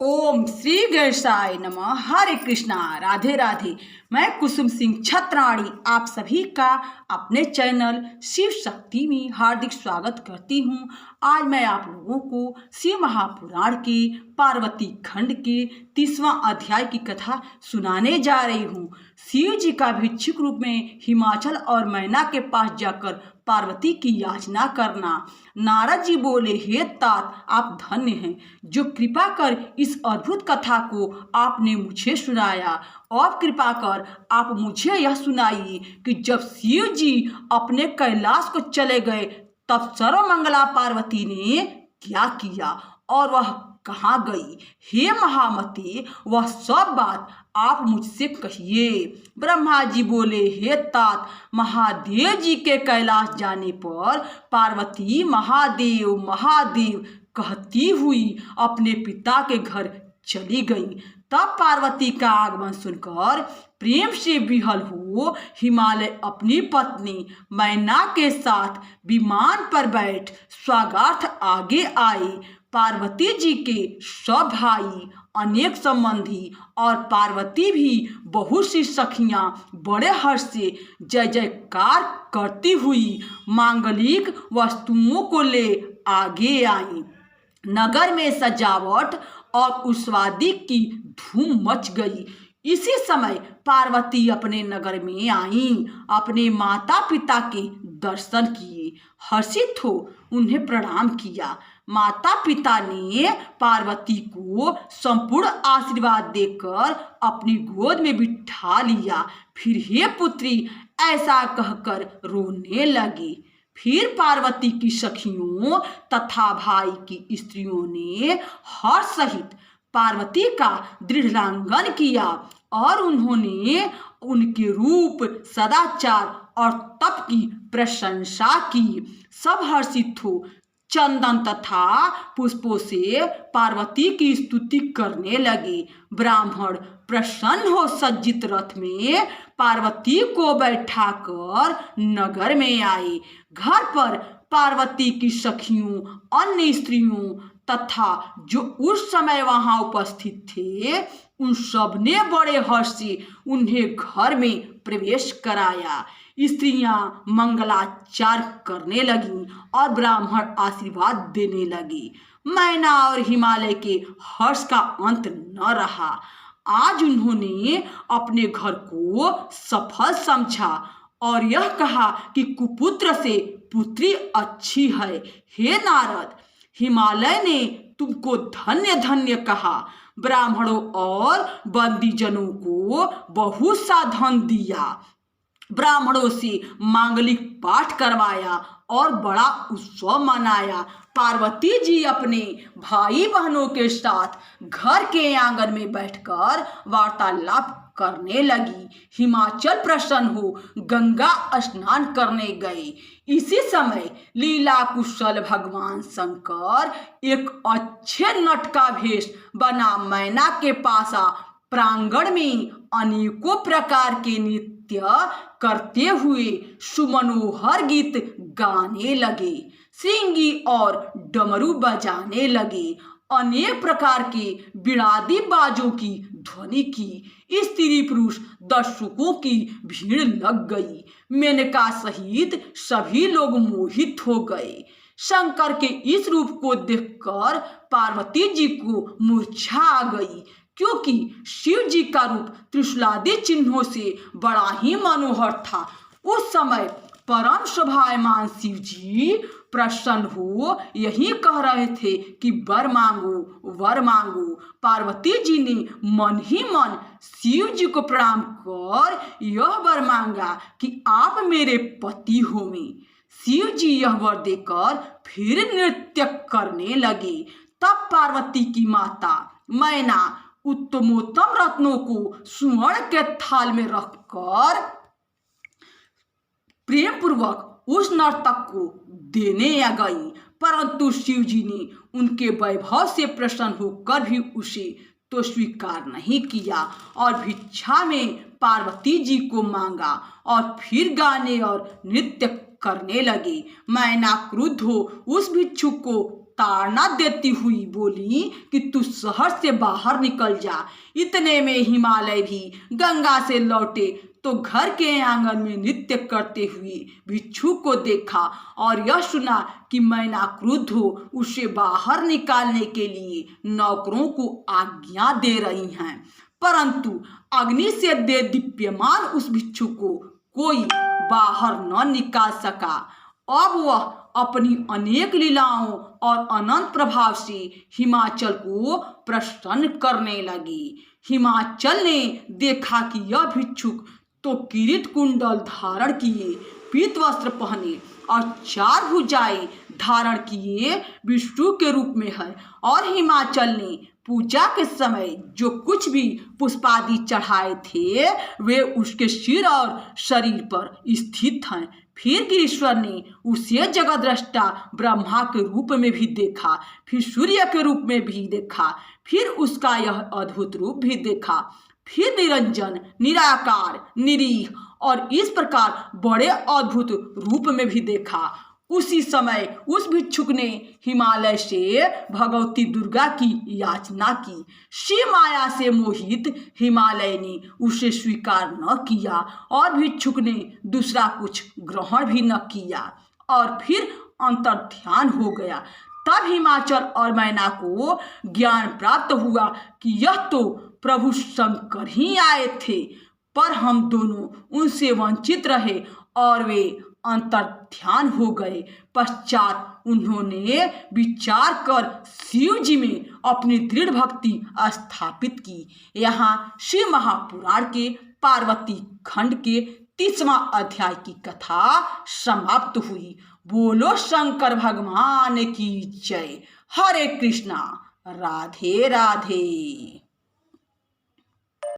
ओम श्री गणेशाय नमः। हरे कृष्णा, राधे राधे। मैं कुसुम सिंह छत्राणी आप सभी का अपने चैनल शिव शक्ति में हार्दिक स्वागत करती हूँ। आज मैं आप लोगों को शिव महापुराण के पार्वती खंड के 30वां अध्याय की कथा सुनाने जा रही हूँ। शिव जी का भिक्षुक रूप में हिमाचल और मैना के पास जाकर पार्वती की याचना करना। नारद जी बोले, हे तात, आप धन्य हैं जो कृपा कर इस अद्भुत कथा को आपने मुझे सुनाया। अब कृपा कर आप मुझे यह सुनाइए कि जब शिव जी अपने कैलाश को चले गए तब सर्वमंगला पार्वती ने क्या किया और वह कहाँ गई। हे महामती, वह सब बात आप मुझसे कहिए। ब्रह्मा जी बोले, हे तात, महादेव जी के कैलाश जाने पर पार्वती महादेव महादेव कहती हुई अपने पिता के घर चली गई। तब पार्वती का आगमन सुनकर प्रेम से विह्वल हो हिमालय अपनी पत्नी मैना के साथ विमान पर बैठ स्वागतार्थ आगे आए। पार्वती जी के सब भाई, अनेक संबंधी और पार्वती भी बहुत सी सखियां बड़े हर्ष से जय जयकार करती हुई मांगलिक वस्तुओं को ले आगे आई। नगर में सजावट और उस्वादी की धूम मच गई। इसी समय पार्वती अपने नगर में आई, अपने माता पिता के दर्शन किए, हर्षित हो उन्हें प्रणाम किया। माता पिता ने पार्वती को संपूर्ण आशीर्वाद देकर अपनी गोद में बिठा लिया। फिर हे पुत्री ऐसा कहकर रोने लगे। फिर पार्वती की सखियों तथा भाई की स्त्रियों ने हर्ष सहित पार्वती का दृढ़ांगन किया और उन्होंने उनके रूप, सदाचार और तप की प्रशंसा की। सब हर्षित हो चंदन तथा पुष्पों से पार्वती की स्तुति करने लगे। ब्राह्मण प्रसन्न हो सज्जित रथ में पार्वती को बैठाकर नगर में आए। घर पर पार्वती की सखियों, अन्य स्त्रियों तथा जो उस समय वहां उपस्थित थे उन सब ने बड़े हर्ष से उन्हें घर में प्रवेश कराया। स्त्रियां मंगलाचार करने लगीं और ब्राह्मण आशीर्वाद देने लगे। मैना और हिमालय के हर्ष का अंत न रहा। आज उन्होंने अपने घर को सफल समझा और यह कहा कि कुपुत्र से पुत्री अच्छी है। हे नारद, हिमालय ने तुमको धन्य धन्य कहा। ब्राह्मणों और बंदीजनों को बहुत सा धन दिया, ब्राह्मणों से मांगलिक पाठ करवाया और बड़ा उत्सव मनाया। पार्वती जी अपने भाई बहनों के साथ घर के आंगन में बैठकर वार्तालाप करने लगी। हिमाचल प्रसन्न हो गंगा स्नान करने गए। इसी समय लीला कुशल भगवान शंकर एक अच्छे नट का भेष बना मैना के पास आ प्रांगण में अनेकों प्रकार के नृत्य करते हुए सुमनोहर गीत गाने लगे, श्रृंगी और डमरू बजाने लगे। अनेक प्रकार के बिड़ादी बाजों की ध्वनि की। स्त्री पुरुष दर्शकों की भीड़ लग गई। मेनका सहित सभी लोग मोहित हो गए। शंकर के इस रूप को देखकर पार्वती जी को मूर्छा आ गई, क्योंकि शिव जी का रूप त्रिशूलादि चिन्हों से बड़ा ही मनोहर था। उस समय परम शोभायमान शिव जी प्रसन्न हो यही कह रहे थे कि वर मांगो वर मांगो। पार्वती जी ने मन ही मन शिव जी को प्रणाम कर यह वर मांगा कि आप मेरे पति होवें। शिव जी यह वर देकर फिर नृत्य करने लगे। तब पार्वती की माता मैना उत्तमोत्तम रत्नों को स्वर्ण के थाल में रखकर प्रेम पूर्वक उस नर्तक को देने आ गई, परंतु शिव जी ने उनके वैभव से प्रसन्न होकर भी उसे तो स्वीकार नहीं किया और भिक्षा में पार्वती जी को मांगा और फिर गाने और नृत्य करने लगे। मैना क्रुद्ध हो उस भिक्षुक को ताड़ना देती हुई बोली कि तू शहर से बाहर निकल जा। इतने में हिमालय भी गंगा से लौटे तो घर के आंगन में नृत्य करते हुए भिक्षु को देखा और यह सुना कि मैना क्रुद्ध हो उसे बाहर निकालने के लिए नौकरों को आज्ञा दे रही हैं, परंतु अग्नि से दे दीप्यमान उस भिक्षु को कोई बाहर न निकाल सका। अब वह अपनी अनेक लीलाओं और अनंत प्रभाव से हिमाचल को प्रसन्न करने लगी। हिमाचल ने देखा कि यह भिक्षुक तो किरीट कुंडल धारण किए, पीत वस्त्र पहने और 4 भुजाएं धारण किए विष्णु के रूप में है, और हिमाचल ने पूजा के समय जो कुछ भी पुष्पादि चढ़ाए थे वे उसके सिर और शरीर पर स्थित हैं। फिर गिरीश्वर ने उसे जगदृष्टा ब्रह्मा के रूप में भी देखा, फिर सूर्य के रूप में भी देखा, फिर उसका यह अद्भुत रूप भी देखा, फिर निरंजन, निराकार, निरीह और इस प्रकार बड़े अद्भुत रूप में भी देखा। उसी समय उस भिक्षुक ने हिमालय से भगवती दुर्गा की याचना की। शिव माया से मोहित हिमालय ने उसे स्वीकार न किया और भिक्षुक ने दूसरा कुछ ग्रहण भी न किया और फिर अंतर्ध्यान हो गया। तब हिमाचल और मैना को ज्ञान प्राप्त हुआ कि यह तो प्रभु शंकर ही आए थे, पर हम दोनों उनसे वंचित रहे और वे अंतर्ध्यान हो गए। पश्चात उन्होंने विचार कर शिव जी में अपनी दृढ़ भक्ति स्थापित की। यहाँ शिव महापुराण के पार्वती खंड के 30वां अध्याय की कथा समाप्त हुई। बोलो शंकर भगवान की जय। हरे कृष्णा। राधे राधे।